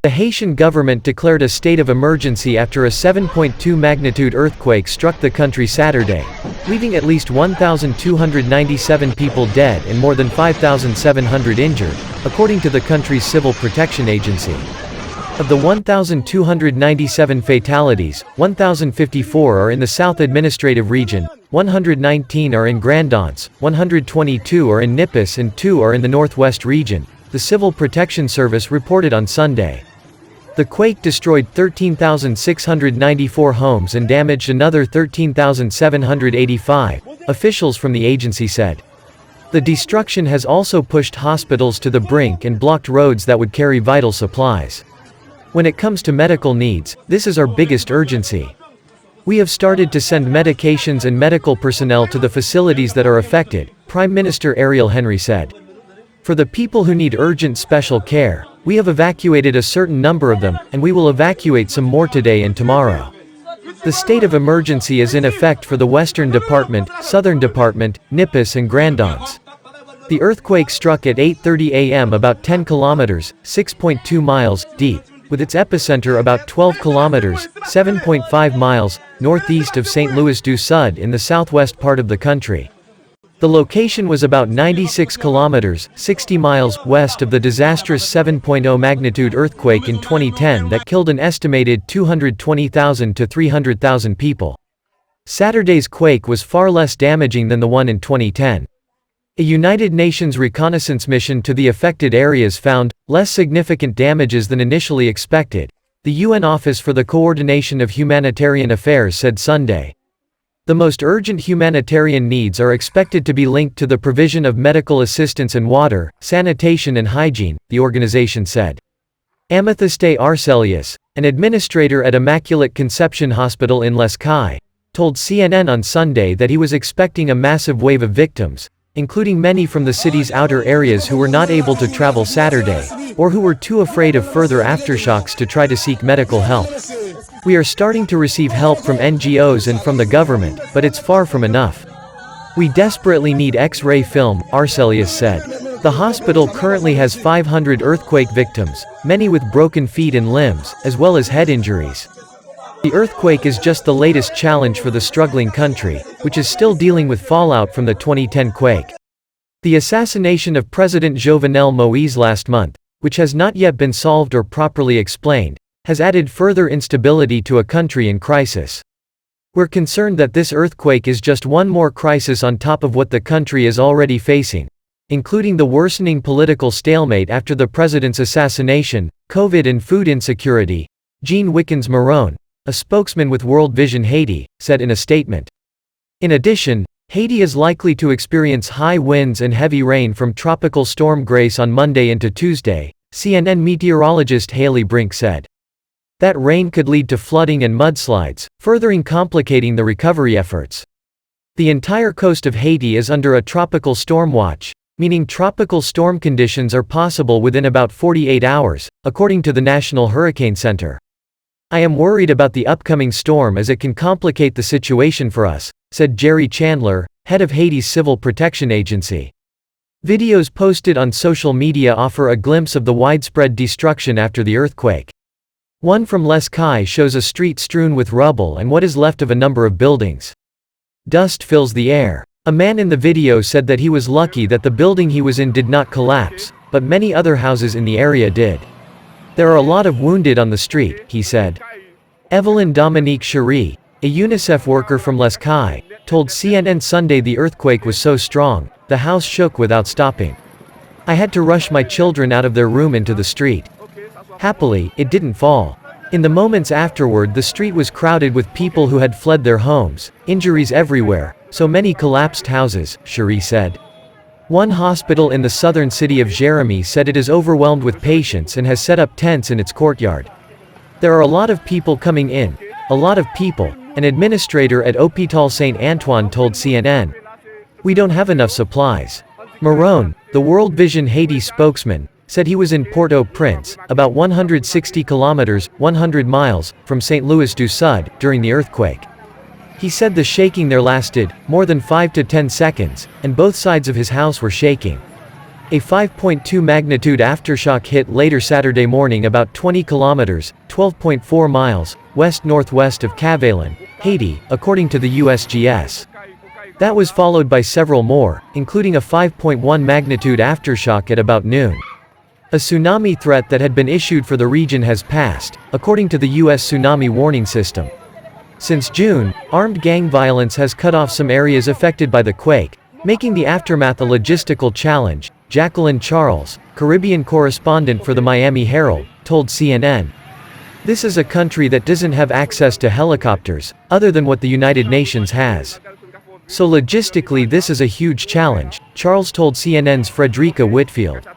The Haitian government declared a state of emergency after a 7.2 magnitude earthquake struck the country Saturday, leaving at least 1,297 people dead and more than 5,700 injured, according to the country's civil protection agency. Of the 1,297 fatalities, 1,054 are in the South Administrative Region, 119 are in Grand Anse, 122 are in Nipis and 2 are in the Northwest Region, the Civil Protection Service reported on Sunday. The quake destroyed 13,694 homes and damaged another 13,785, officials from the agency said. The destruction has also pushed hospitals to the brink and blocked roads that would carry vital supplies. When it comes to medical needs, this is our biggest urgency. We have started to send medications and medical personnel to the facilities that are affected, Prime Minister Ariel Henry said. For the people who need urgent special care, we have evacuated a certain number of them, and we will evacuate some more today and tomorrow. The state of emergency is in effect for the Western Department, Southern Department, Nipis and Grand Anse. The earthquake struck at 8:30 a.m. about 10 kilometers, 6.2 miles, deep, with its epicenter about 12 kilometers, 7.5 miles, northeast of St. Louis du Sud in the southwest part of the country. The location was about 96 kilometers, 60 miles, west of the disastrous 7.0 magnitude earthquake in 2010 that killed an estimated 220,000 to 300,000 people. Saturday's quake was far less damaging than the one in 2010. A United Nations reconnaissance mission to the affected areas found less significant damages than initially expected, the UN Office for the Coordination of Humanitarian Affairs said Sunday. The most urgent humanitarian needs are expected to be linked to the provision of medical assistance and water, sanitation and hygiene, the organization said. Amethyste Arcelius, an administrator at Immaculate Conception Hospital in Les Cayes, told CNN on Sunday that he was expecting a massive wave of victims, including many from the city's outer areas who were not able to travel Saturday, or who were too afraid of further aftershocks to try to seek medical help. We are starting to receive help from NGOs and from the government, but it's far from enough. We desperately need X-ray film, Arcelius said. The hospital currently has 500 earthquake victims, many with broken feet and limbs, as well as head injuries. The earthquake is just the latest challenge for the struggling country, which is still dealing with fallout from the 2010 quake. The assassination of President Jovenel Moïse last month, which has not yet been solved or properly explained, has added further instability to a country in crisis. We're concerned that this earthquake is just one more crisis on top of what the country is already facing, including the worsening political stalemate after the president's assassination, COVID and food insecurity, Jean Wickens-Marron, a spokesman with World Vision Haiti, said in a statement. In addition, Haiti is likely to experience high winds and heavy rain from Tropical Storm Grace on Monday into Tuesday, CNN meteorologist Haley Brink said. That rain could lead to flooding and mudslides, furthering complicating the recovery efforts. The entire coast of Haiti is under a tropical storm watch, meaning tropical storm conditions are possible within about 48 hours, according to the National Hurricane Center. I am worried about the upcoming storm as it can complicate the situation for us, said Jerry Chandler, head of Haiti's Civil Protection Agency. Videos posted on social media offer a glimpse of the widespread destruction after the earthquake. One from Les Cayes shows a street strewn with rubble and what is left of a number of buildings. Dust fills the air. A man in the video said that he was lucky that the building he was in did not collapse, but many other houses in the area did. There are a lot of wounded on the street, he said. Evelyn Dominique Cherie, a UNICEF worker from Les Cayes, told CNN Sunday the earthquake was so strong, the house shook without stopping. I had to rush my children out of their room into the street. Happily, it didn't fall. In the moments afterward, the street was crowded with people who had fled their homes, injuries everywhere, so many collapsed houses, Cherie said. One hospital in the southern city of Jérémie said it is overwhelmed with patients and has set up tents in its courtyard. There are a lot of people coming in, a lot of people, an administrator at Hôpital Saint-Antoine told CNN. We don't have enough supplies. Marron, the World Vision Haiti spokesman, said he was in Port-au-Prince, about 160 kilometers, 100 miles, from St. Louis du Sud, during the earthquake. He said the shaking there lasted more than 5 to 10 seconds, and both sides of his house were shaking. A 5.2 magnitude aftershock hit later Saturday morning about 20 kilometers, 12.4 miles, west-northwest of Cavaillon, Haiti, according to the USGS. That was followed by several more, including a 5.1 magnitude aftershock at about noon. A tsunami threat that had been issued for the region has passed, according to the U.S. tsunami warning system. Since June, armed gang violence has cut off some areas affected by the quake, making the aftermath a logistical challenge, Jacqueline Charles, Caribbean correspondent for the Miami Herald, told CNN. This is a country that doesn't have access to helicopters, other than what the United Nations has. So logistically this is a huge challenge, Charles told CNN's Frederica Whitfield.